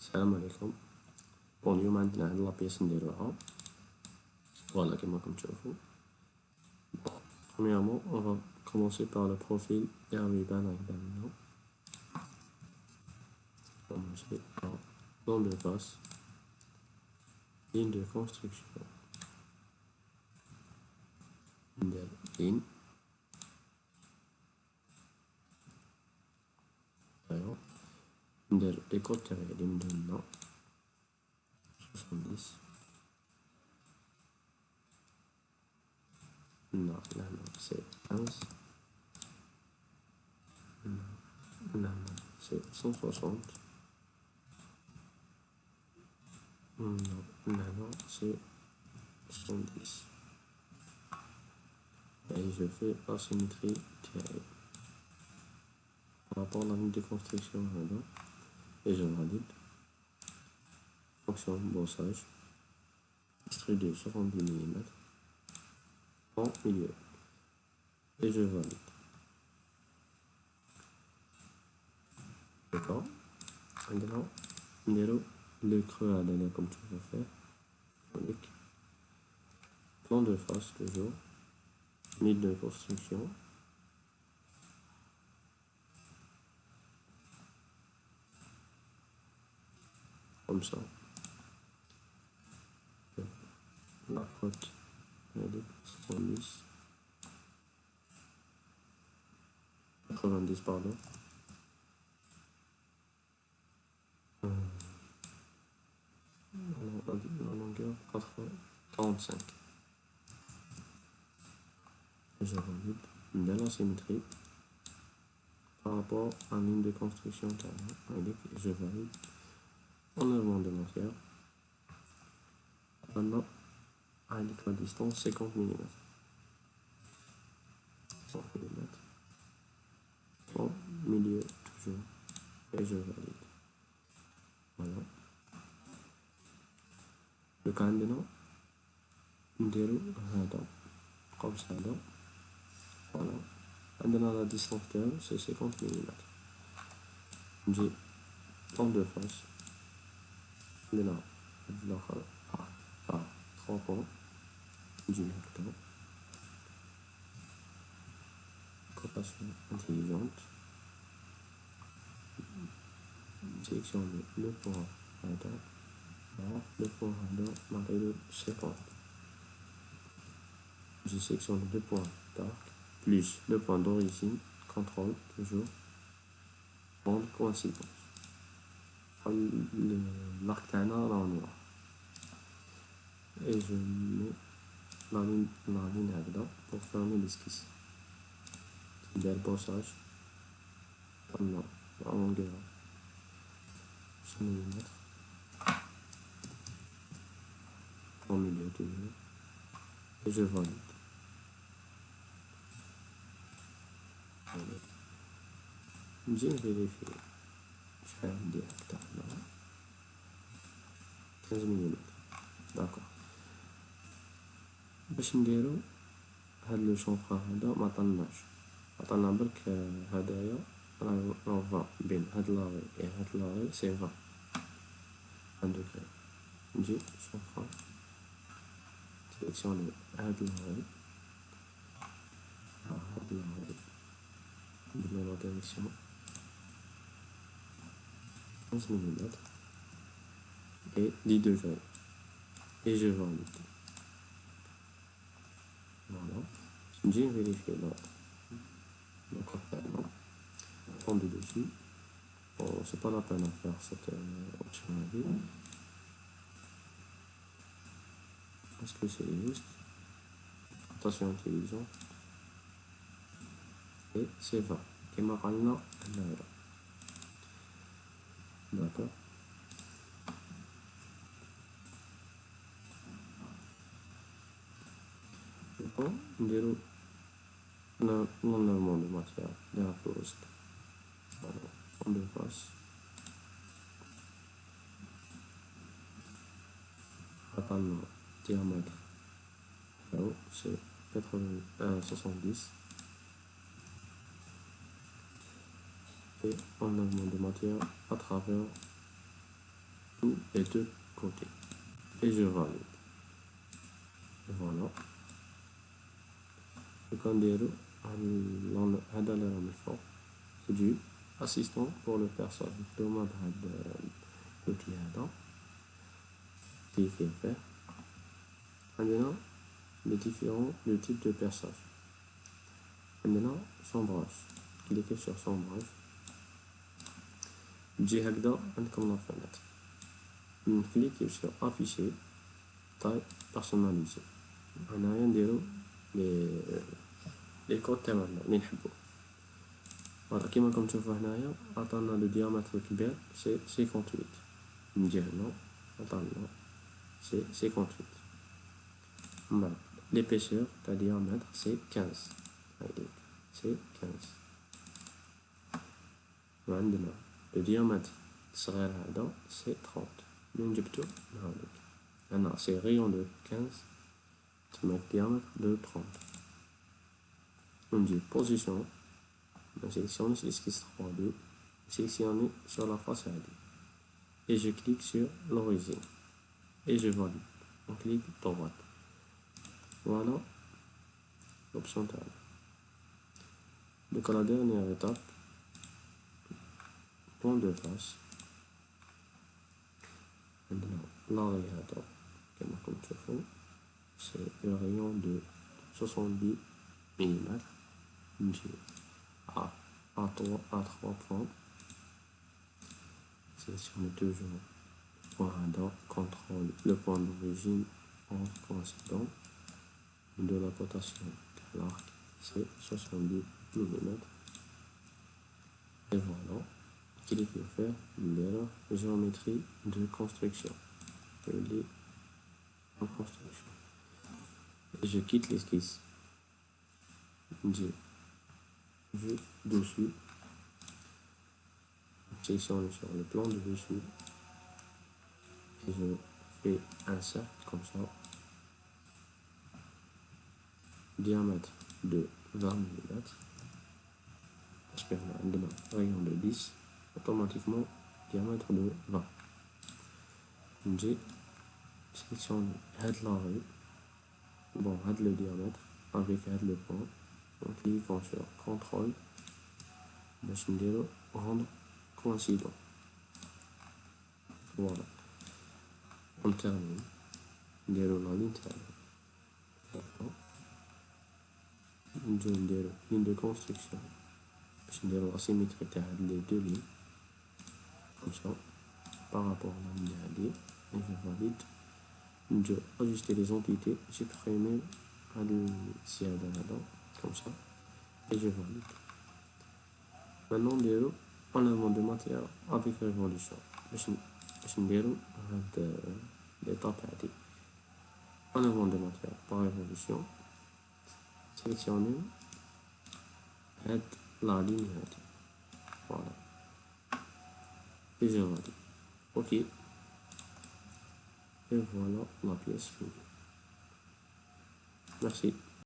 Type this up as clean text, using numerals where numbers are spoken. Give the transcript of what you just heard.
Salam alaikum. Bon, اليوم عندنا la pièce نديروها. Voilà, comme tu vois. Premièrement, on va commencer par le profil Airbnb. Commencer par plan de face, ligne de construction, ligne, les côtés ligne de 70. Non, c'est 15. Non, c'est 160. Non, c'est 70. Et je fais la symétrie tirée par rapport à la ligne de construction là, et je valide. Fonction bossage, extruder 70 mm en milieu, et je valide. D'accord. Maintenant, le creux à donner comme tu vas faire. Clic. Plan de face toujours. Ligne de construction. Comme ça. La côte. 70. 90, pardon. La longueur 45. Je valide de la symétrie par rapport à la ligne de construction carrée. Je valide enlèvement de matière. Maintenant, avec la distance 50 mm. 100 mm. En milieu toujours. Et je valide. Voilà. Le candidat, comme ça. Voilà. Maintenant, la distance terme, c'est 50 mm. J'ai temps de face. Maintenant, par 3 points. J'ai cotation intelligente. Sélectionne le point radar. Le point radar, marqué de 50. Je sélectionne le point d'arc plus le point d'origine, contrôle toujours, bande coïncidence. L'arc là en noir. Et je mets la ligne là pour fermer l'esquisse. C'est le bossage. La longueur 100 mm. En milieu toujours. Et je valide. J'ai vérifié. Je fais un directeur là. 15 mm. D'accord. باش نديرو هاد لو شونفر هذا ما طلناش عطانا برك هدايا راه 20 بين هاد لاغي و هاد لاغي سي 20 دوغري. نجي شونفر سيليكسيوني هاد لاغي نديرو لا ديريكسيون 15 mm et 10 degrés et je valide. Voilà. J'ai vérifié le code en de dessus. Bon, c'est pas la peine à faire cette option là. Parce que c'est juste attention intelligente et c'est 20 et ma là. D'accord. Bon, نديرو l'enlèvement de matière de la poste. Voilà, en deux faces. Attends, diamètre. Là, c'est 70. Et enlèvement de matière à travers tous les deux côtés. Et je valide. Et voilà. Le candélo, c'est du assistant pour le personnel. Demande l'outil qui fait faire. Maintenant, le type de personnage. Maintenant, son brush. Cliquez sur son brush. J'ai comme la fenêtre. Cliquez sur afficher, taille personnalisée. On a rien de les codes تاعنا اللي نحبو. Voilà, كيما راكم تشوفوا هنايا عطانا لو diamètre الكبير سي 58. نجي هنا عطانا سي 58. من بعد l'épaisseur تاع diamètre سي 15. هايديك سي 15. وعندنا لو diamètre الصغير هذا سي 30. من جبتو هاذيك هنا سي rayon de 15 تما diamètre de 30. On dit position, on sélectionne l'esquisse 3D, sélectionne sur la façade et je clique sur l'origine et je valide. On clique droite. Voilà l'option table. Donc à la dernière étape, point de face. Maintenant, l'orientation, comme tu fais, c'est le rayon de 70 mm. À 3 points. Sélectionnez toujours le point radar, contrôle le point d'origine en coïncident de la rotation de l'arc, c'est 70 mm. Et voilà, cliquez faire l'erreur géométrie de construction. Et je quitte l'esquisse. J'ai vu dessus, sélectionne sur le plan de dessus et je fais un cercle comme ça, diamètre de 20 mm, parce qu'on a un rayon de 10, automatiquement diamètre de 20. J'ai sélectionné l'arrêt, bon, le diamètre avec le point. Donc, cliquons sur contrôle, rendre coïncident. Voilà. On termine. La ligne ligne de construction. La symétrie des deux lignes. Comme ça. Par rapport à la ligne et je valide. Je ajuster les entités. Supprimer comme ça. Et je valide. Maintenant, on enlèvement de matière avec révolution. Je نديرو هاد l'étape هادي. Enlèvement de matière par révolution. Sélectionnez la ligne هادي. Voilà. Et je valide. OK. Et voilà la pièce finie. Merci.